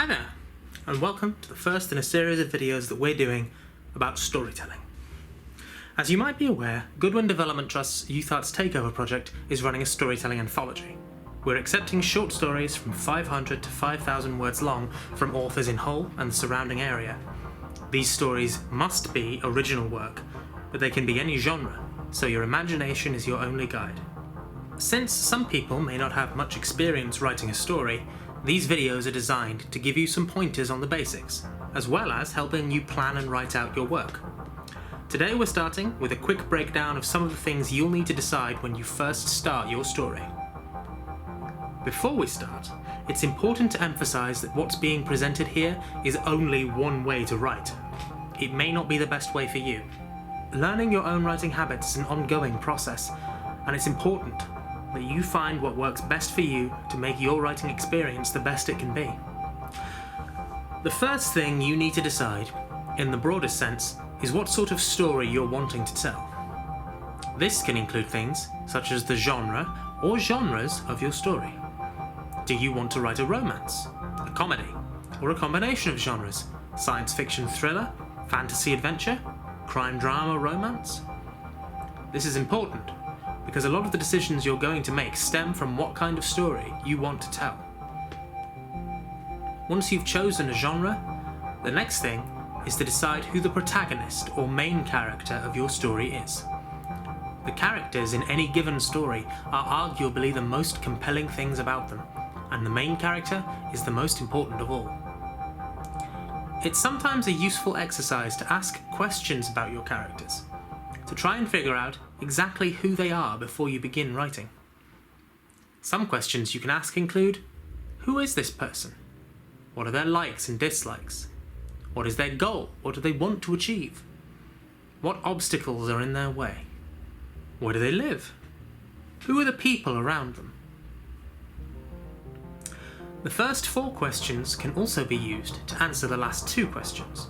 Hi there, and welcome to the first in a series of videos that we're doing about storytelling. As you might be aware, Goodwin Development Trust's Youth Arts Takeover project is running a storytelling anthology. We're accepting short stories from 500 to 5,000 words long from authors in Hull and the surrounding area. These stories must be original work, but they can be any genre, so your imagination is your only guide. Since some people may not have much experience writing a story, these videos are designed to give you some pointers on the basics, as well as helping you plan and write out your work. Today we're starting with a quick breakdown of some of the things you'll need to decide when you first start your story. Before we start, it's important to emphasize that what's being presented here is only one way to write. It may not be the best way for you. Learning your own writing habits is an ongoing process, and it's important that you find what works best for you to make your writing experience the best it can be. The first thing you need to decide, in the broadest sense, is what sort of story you're wanting to tell. This can include things such as the genre or genres of your story. Do you want to write a romance, a comedy, or a combination of genres? Science fiction thriller, fantasy adventure, crime drama romance? This is important because a lot of the decisions you're going to make stem from what kind of story you want to tell. Once you've chosen a genre, the next thing is to decide who the protagonist or main character of your story is. The characters in any given story are arguably the most compelling things about them, and the main character is the most important of all. It's sometimes a useful exercise to ask questions about your characters, to try and figure out exactly who they are before you begin writing. Some questions you can ask include: who is this person? What are their likes and dislikes? What is their goal? What do they want to achieve? What obstacles are in their way? Where do they live? Who are the people around them? The first 4 questions can also be used to answer the last 2 questions.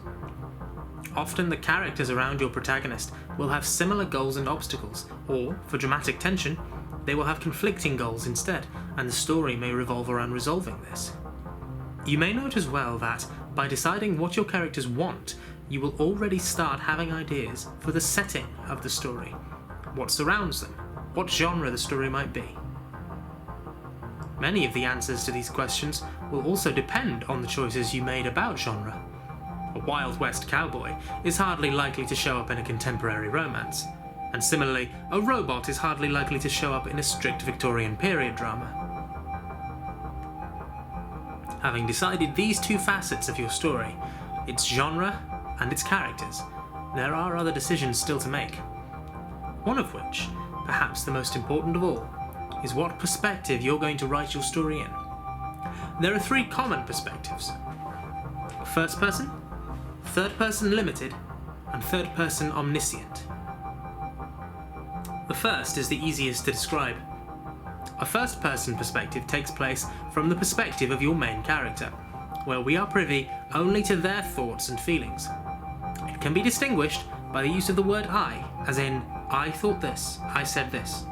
Often the characters around your protagonist will have similar goals and obstacles, or, for dramatic tension, they will have conflicting goals instead, and the story may revolve around resolving this. You may note as well that, by deciding what your characters want, you will already start having ideas for the setting of the story, what surrounds them, what genre the story might be. Many of the answers to these questions will also depend on the choices you made about genre. A Wild West cowboy is hardly likely to show up in a contemporary romance, and similarly, a robot is hardly likely to show up in a strict Victorian period drama. Having decided these 2 facets of your story, its genre and its characters, there are other decisions still to make. One of which, perhaps the most important of all, is what perspective you're going to write your story in. There are 3 common perspectives: first person, third person limited, and third person omniscient. The first is the easiest to describe. A first person perspective takes place from the perspective of your main character, where we are privy only to their thoughts and feelings. It can be distinguished by the use of the word I, as in, I thought this, I said this.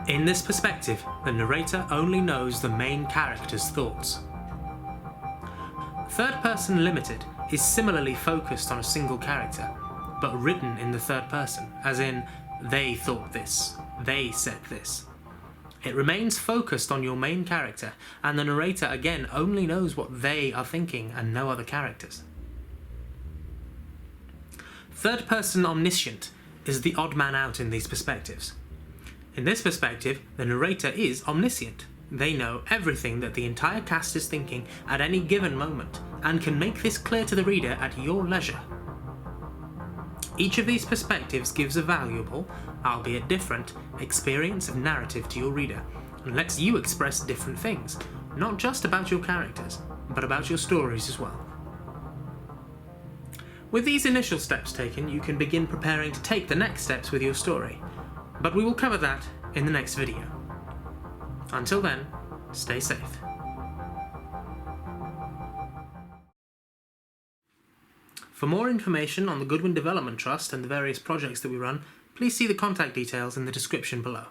In this perspective, the narrator only knows the main character's thoughts. Third person limited is similarly focused on a single character, but written in the third person, as in, they thought this, they said this. It remains focused on your main character, and the narrator again only knows what they are thinking and no other characters. Third person omniscient is the odd man out in these perspectives. In this perspective, the narrator is omniscient. They know everything that the entire cast is thinking at any given moment, and can make this clear to the reader at your leisure. Each of these perspectives gives a valuable, albeit different, experience of narrative to your reader, and lets you express different things, not just about your characters, but about your stories as well. With these initial steps taken, you can begin preparing to take the next steps with your story, but we will cover that in the next video. Until then, stay safe. For more information on the Goodwin Development Trust and the various projects that we run, please see the contact details in the description below.